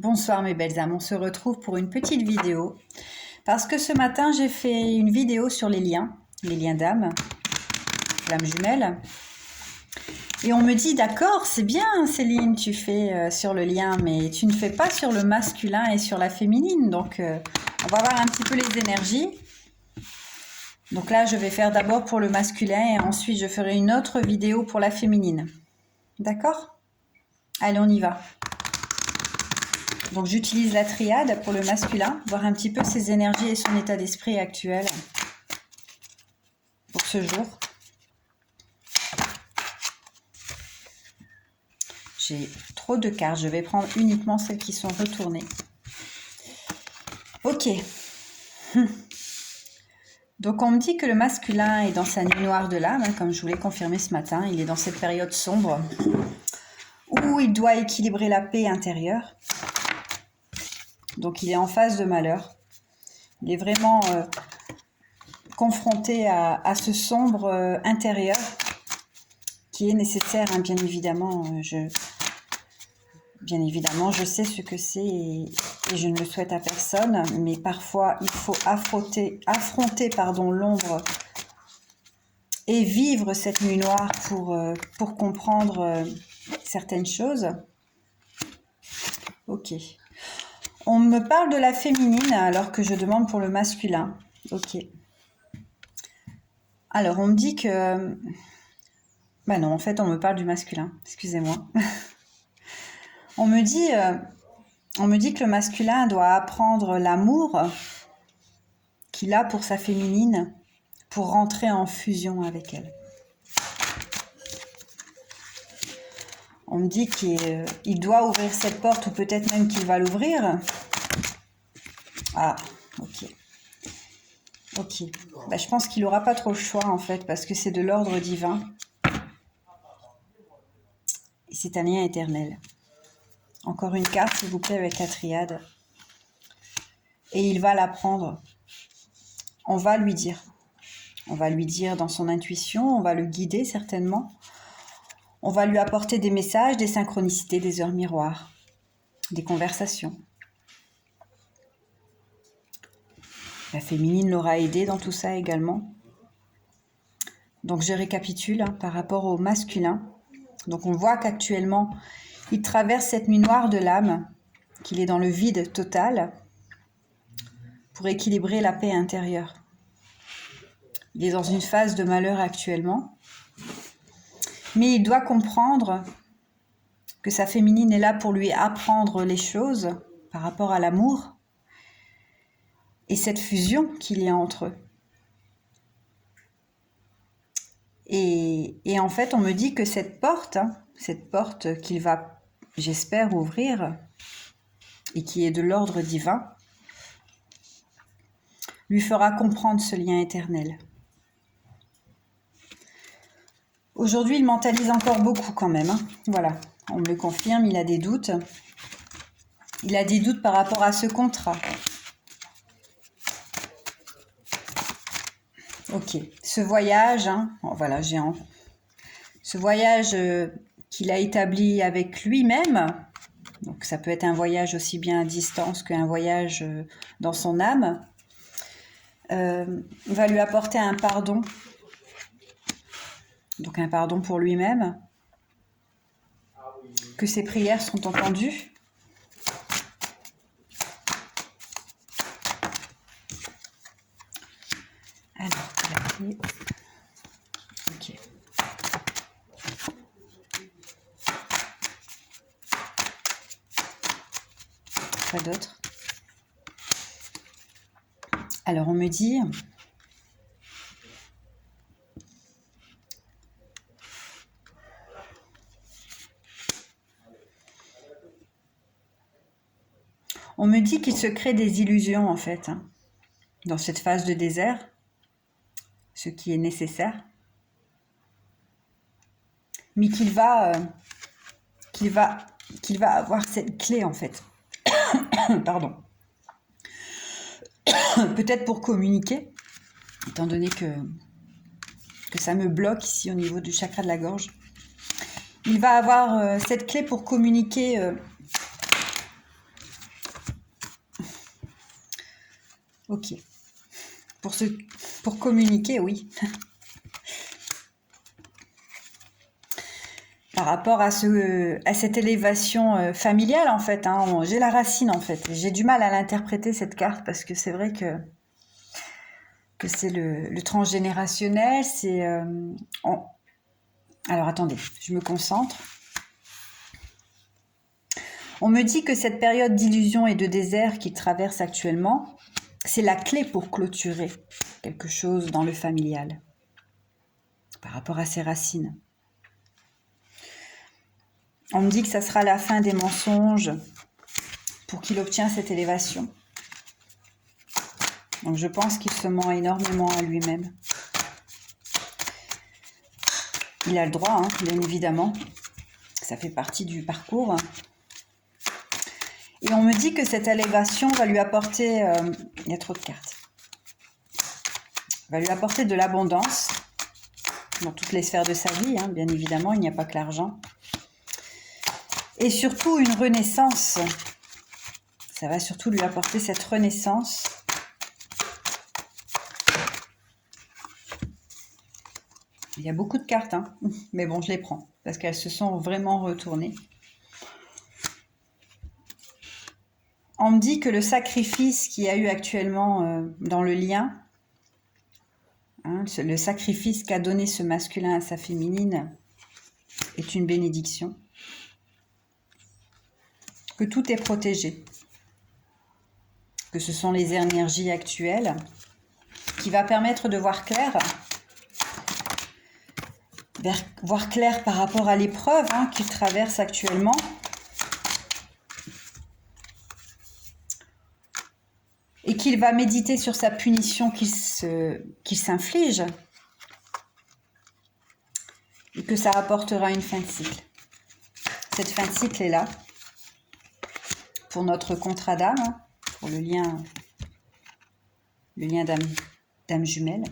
Bonsoir mes belles âmes, on se retrouve pour une petite vidéo parce que ce matin j'ai fait une vidéo sur les liens d'âme, flammes jumelles, et on me dit d'accord, c'est bien Céline, tu fais sur le lien, mais tu ne fais pas sur le masculin et sur la féminine, donc on va voir un petit peu les énergies. Donc là je vais faire d'abord pour le masculin et ensuite je ferai une autre vidéo pour la féminine, d'accord? Allez, on y va. Donc j'utilise la triade pour le masculin, voir un petit peu ses énergies et son état d'esprit actuel pour ce jour. J'ai trop de cartes, je vais prendre uniquement celles qui sont retournées. Ok. Donc on me dit que le masculin est dans sa nuit noire de l'âme, comme je vous l'ai confirmé ce matin, il est dans cette période sombre où il doit équilibrer la paix intérieure. Donc il est en phase de malheur. Il est vraiment confronté à ce sombre intérieur qui est nécessaire, hein, bien évidemment. Je sais ce que c'est et je ne le souhaite à personne, mais parfois il faut affronter l'ombre et vivre cette nuit noire pour comprendre certaines choses. Ok. On me parle de la féminine alors que je demande pour le masculin. Ok. Alors, on me dit que... Bah non, en fait, on me parle du masculin. Excusez-moi. On me dit que le masculin doit apprendre l'amour qu'il a pour sa féminine pour rentrer en fusion avec elle. On me dit qu'il doit ouvrir cette porte ou peut-être même qu'il va l'ouvrir. Ah, ok. Ok. Bah, je pense qu'il n'aura pas trop le choix en fait parce que c'est de l'ordre divin. Et c'est un lien éternel. Encore une carte s'il vous plaît avec la triade. Et il va l'apprendre. On va lui dire. On va lui dire dans son intuition, on va le guider certainement. On va lui apporter des messages, des synchronicités, des heures miroirs, des conversations. La féminine l'aura aidé dans tout ça également. Donc je récapitule par rapport au masculin. Donc on voit qu'actuellement, il traverse cette nuit noire de l'âme, qu'il est dans le vide total pour équilibrer la paix intérieure. Il est dans une phase de malheur actuellement. Mais il doit comprendre que sa féminine est là pour lui apprendre les choses par rapport à l'amour et cette fusion qu'il y a entre eux. Et en fait, on me dit que cette porte qu'il va, j'espère, ouvrir et qui est de l'ordre divin, lui fera comprendre ce lien éternel. Aujourd'hui, il mentalise encore beaucoup quand même. Voilà, on me le confirme, il a des doutes. Il a des doutes par rapport à ce contrat. Ok, ce voyage, voilà, ce voyage qu'il a établi avec lui-même, donc ça peut être un voyage aussi bien à distance qu'un voyage dans son âme, va lui apporter un pardon. Donc un pardon pour lui-même, que ses prières sont entendues. Alors, la clé. Ok. Pas d'autre. Alors on me dit... On me dit qu'il se crée des illusions en fait, dans cette phase de désert, ce qui est nécessaire, mais qu'il va avoir cette clé en fait. Pardon. Peut-être pour communiquer, étant donné que ça me bloque ici au niveau du chakra de la gorge. Il va avoir cette clé pour communiquer Ok. Pour communiquer, oui. Par rapport à cette élévation familiale, en fait. Hein, j'ai la racine, en fait. J'ai du mal à l'interpréter, cette carte, parce que c'est vrai que c'est le transgénérationnel. Alors, attendez, je me concentre. On me dit que cette période d'illusion et de désert qu'il traverse actuellement, c'est la clé pour clôturer quelque chose dans le familial, par rapport à ses racines. On me dit que ça sera la fin des mensonges pour qu'il obtienne cette élévation. Donc je pense qu'il se ment énormément à lui-même. Il a le droit, hein, bien évidemment. Ça fait partie du parcours. Et on me dit que cette élévation va lui apporter... il y a trop de cartes. Va lui apporter de l'abondance dans toutes les sphères de sa vie, hein, bien évidemment. Il n'y a pas que l'argent. Et surtout une renaissance. Ça va surtout lui apporter cette renaissance. Il y a beaucoup de cartes, hein, mais bon, je les prends parce qu'elles se sont vraiment retournées. On me dit que le sacrifice qu'il y a eu actuellement dans le lien, hein, le sacrifice qu'a donné ce masculin à sa féminine est une bénédiction. Que tout est protégé. Que ce sont les énergies actuelles qui va permettre de voir clair. Voir clair par rapport à l'épreuve qu'il traverse actuellement. Et qu'il va méditer sur sa punition qu'il s'inflige. Et que ça apportera une fin de cycle. Cette fin de cycle est là. Pour notre contrat d'âme, pour le lien d'âme jumelle.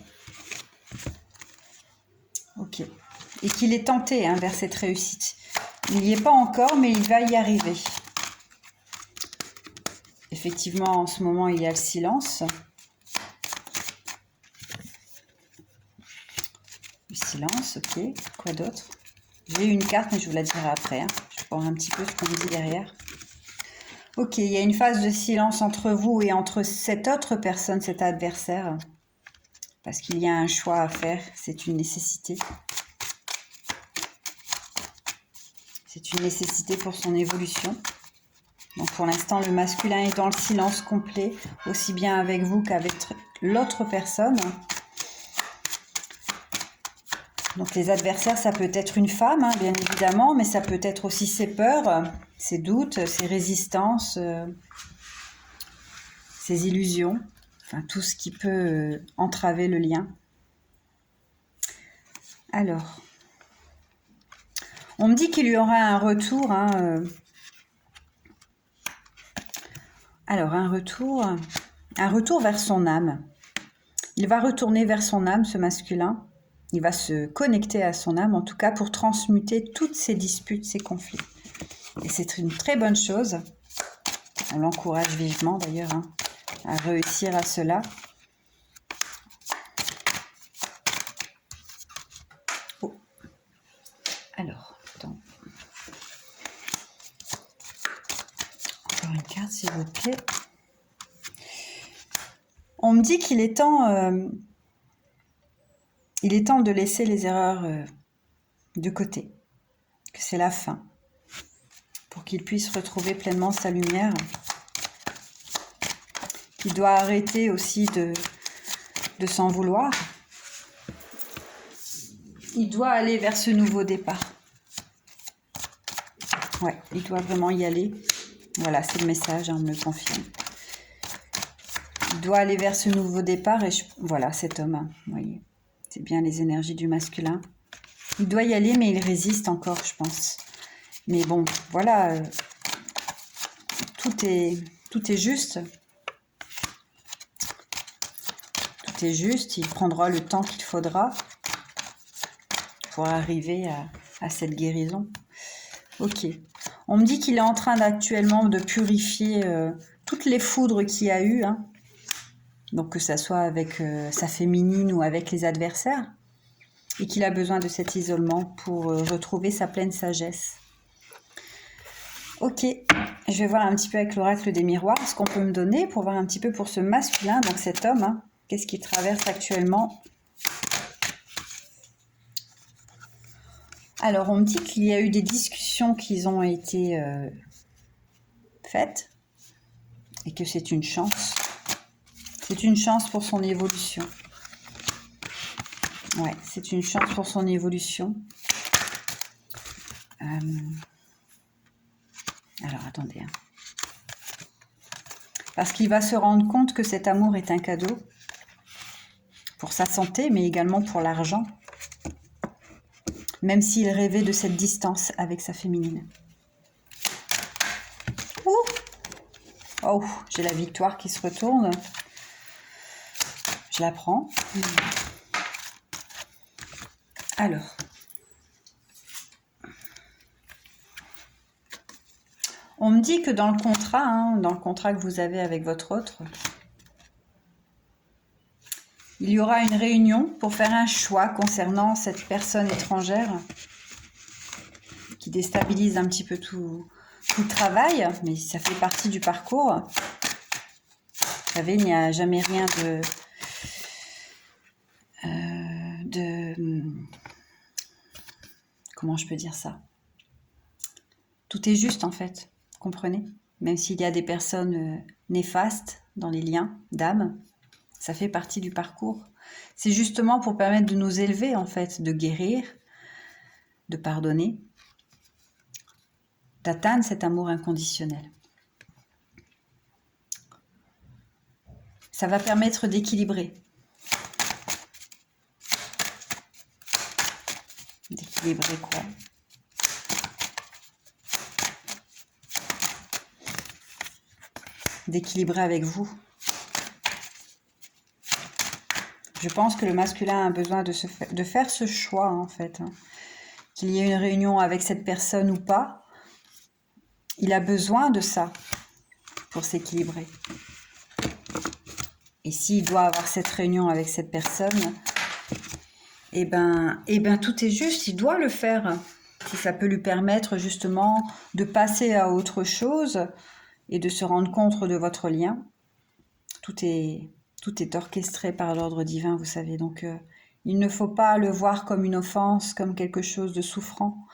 Ok. Et qu'il est tenté vers cette réussite. Il n'y est pas encore, mais il va y arriver. Effectivement, en ce moment, il y a le silence. Le silence, ok. Quoi d'autre? J'ai eu une carte, mais je vous la dirai après. Je vais voir un petit peu ce qu'on me dit derrière. Ok, il y a une phase de silence entre vous et entre cette autre personne, cet adversaire. Parce qu'il y a un choix à faire, c'est une nécessité. C'est une nécessité pour son évolution. Donc pour l'instant, le masculin est dans le silence complet, aussi bien avec vous qu'avec l'autre personne. Donc les adversaires, ça peut être une femme, bien évidemment, mais ça peut être aussi ses peurs, ses doutes, ses résistances, ses illusions, enfin tout ce qui peut entraver le lien. Alors, on me dit qu'il y aura un retour, alors un retour vers son âme. Il va retourner vers son âme, ce masculin. Il va se connecter à son âme, en tout cas pour transmuter toutes ces disputes, ces conflits. Et c'est une très bonne chose. On l'encourage vivement d'ailleurs à réussir à cela. Oh. Alors, attends. Encore une carte, s'il vous plaît. On me dit qu'il est temps... il est temps de laisser les erreurs de côté, que c'est la fin, pour qu'il puisse retrouver pleinement sa lumière. Il doit arrêter aussi de s'en vouloir. Il doit aller vers ce nouveau départ. Ouais, il doit vraiment y aller. Voilà, c'est le message, on me le confirme. Il doit aller vers ce nouveau départ et voilà, cet homme, vous voyez. C'est bien les énergies du masculin. Il doit y aller, mais il résiste encore, je pense. Mais bon, voilà, tout est juste. Tout est juste, il prendra le temps qu'il faudra pour arriver à cette guérison. Ok. On me dit qu'il est en train actuellement de purifier toutes les foudres qu'il y a eu, donc que ça soit avec sa féminine ou avec les adversaires, et qu'il a besoin de cet isolement pour retrouver sa pleine sagesse. Ok, je vais voir un petit peu avec l'oracle des miroirs ce qu'on peut me donner pour voir un petit peu pour ce masculin, donc cet homme, hein, qu'est-ce qu'il traverse actuellement. Alors, on me dit qu'il y a eu des discussions qui ont été faites et que c'est une chance. C'est une chance pour son évolution. Ouais, c'est une chance pour son évolution. Alors, attendez. Hein. Parce qu'il va se rendre compte que cet amour est un cadeau pour sa santé, mais également pour l'argent. Même s'il rêvait de cette distance avec sa féminine. Ouh. Oh, j'ai la victoire qui se retourne. Je la prends. Alors. On me dit que dans le contrat que vous avez avec votre autre, il y aura une réunion pour faire un choix concernant cette personne étrangère qui déstabilise un petit peu tout le travail, mais ça fait partie du parcours. Vous savez, il n'y a jamais rien comment je peux dire ça? Tout est juste en fait, comprenez? Même s'il y a des personnes néfastes dans les liens d'âme, ça fait partie du parcours. C'est justement pour permettre de nous élever en fait, de guérir, de pardonner, d'atteindre cet amour inconditionnel. Ça va permettre d'équilibrer. D'équilibrer quoi? D'équilibrer avec vous. Je pense que le masculin a besoin de faire ce choix en fait. Hein. Qu'il y ait une réunion avec cette personne ou pas, il a besoin de ça pour s'équilibrer. Et s'il doit avoir cette réunion avec cette personne, eh ben, tout est juste, il doit le faire. Si ça peut lui permettre justement de passer à autre chose et de se rendre compte de votre lien. Tout est orchestré par l'ordre divin, vous savez. Donc, il ne faut pas le voir comme une offense, comme quelque chose de souffrant.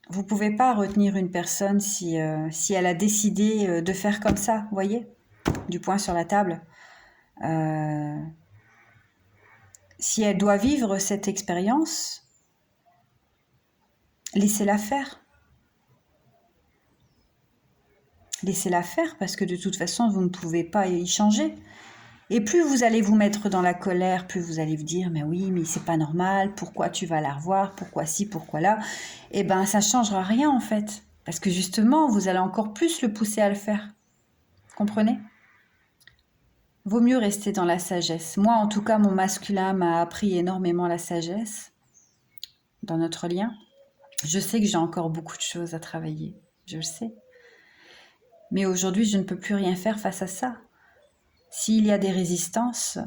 Vous ne pouvez pas retenir une personne si elle a décidé de faire comme ça, vous voyez, du poing sur la table. Si elle doit vivre cette expérience, laissez-la faire. Laissez-la faire parce que de toute façon, vous ne pouvez pas y changer. Et plus vous allez vous mettre dans la colère, plus vous allez vous dire « mais oui, mais c'est pas normal, pourquoi tu vas la revoir, pourquoi ci, pourquoi là ?» Eh ben, ça ne changera rien en fait. Parce que justement, vous allez encore plus le pousser à le faire. Comprenez ? Vaut mieux rester dans la sagesse. Moi, en tout cas, mon masculin m'a appris énormément la sagesse dans notre lien. Je sais que j'ai encore beaucoup de choses à travailler, je le sais. Mais aujourd'hui, je ne peux plus rien faire face à ça. S'il y a des résistances,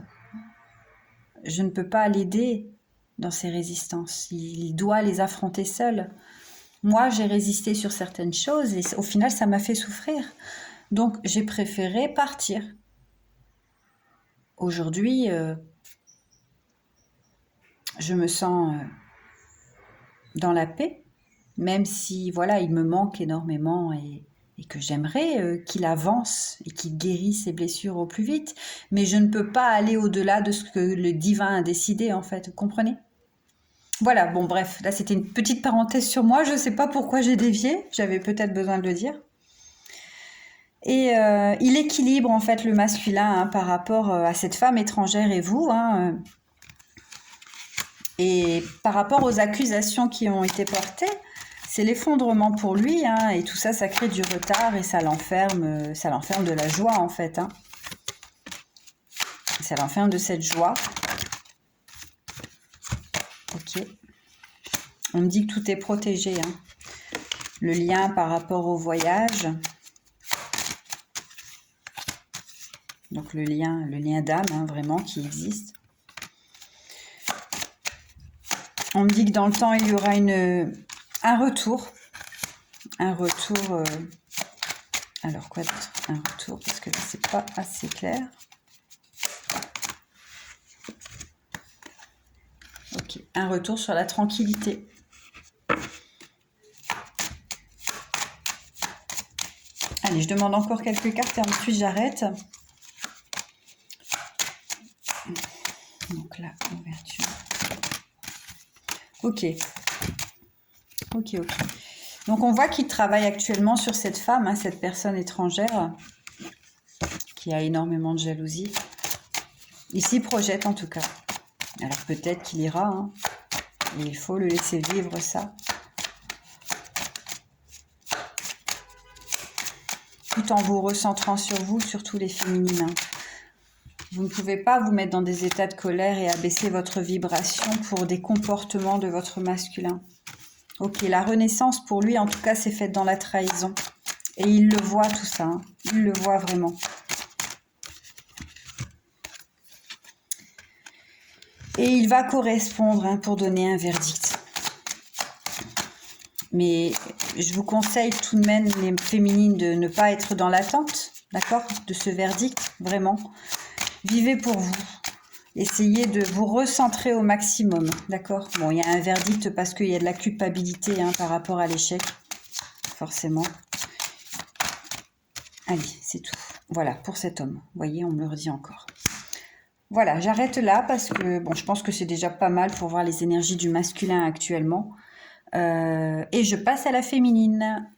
je ne peux pas l'aider dans ces résistances. Il doit les affronter seul. Moi, j'ai résisté sur certaines choses et au final, ça m'a fait souffrir. Donc, j'ai préféré partir. Aujourd'hui, je me sens dans la paix, même si, voilà, il me manque énormément et que j'aimerais qu'il avance et qu'il guérisse ses blessures au plus vite. Mais je ne peux pas aller au-delà de ce que le divin a décidé, en fait. Vous comprenez ? Voilà, bon, bref, là, c'était une petite parenthèse sur moi. Je ne sais pas pourquoi j'ai dévié. J'avais peut-être besoin de le dire. Et il équilibre, en fait, le masculin hein, par rapport à cette femme étrangère et vous. Hein, et par rapport aux accusations qui ont été portées, c'est l'effondrement pour lui, hein, et tout ça, ça crée du retard et ça l'enferme de la joie en fait. Hein. Ça l'enferme de cette joie. Ok. On me dit que tout est protégé. Hein. Le lien par rapport au voyage. Donc le lien d'âme, hein, vraiment, qui existe. On me dit que dans le temps, il y aura un retour. Un retour... alors quoi d'autre? Un retour, parce que là, c'est pas assez clair. Ok, un retour sur la tranquillité. Allez, je demande encore quelques cartes et ensuite j'arrête. Donc là, ouverture. Ok. Ok. Donc on voit qu'il travaille actuellement sur cette femme, hein, cette personne étrangère, qui a énormément de jalousie. Il s'y projette en tout cas. Alors peut-être qu'il ira, hein, et il faut le laisser vivre ça. Tout en vous recentrant sur vous, surtout les féminines. Vous ne pouvez pas vous mettre dans des états de colère et abaisser votre vibration pour des comportements de votre masculin. Ok, la renaissance pour lui, en tout cas, c'est faite dans la trahison. Et il le voit tout ça, hein. Il le voit vraiment. Et il va correspondre, hein, pour donner un verdict. Mais je vous conseille tout de même, les féminines, de ne pas être dans l'attente, d'accord, de ce verdict, vraiment. Vivez pour vous. Essayez de vous recentrer au maximum, d'accord. Bon, il y a un verdict parce qu'il y a de la culpabilité, hein, par rapport à l'échec, forcément. Allez, c'est tout. Voilà, pour cet homme. Vous voyez, on me le redit encore. Voilà, j'arrête là parce que, bon, je pense que c'est déjà pas mal pour voir les énergies du masculin actuellement. Et je passe à la féminine.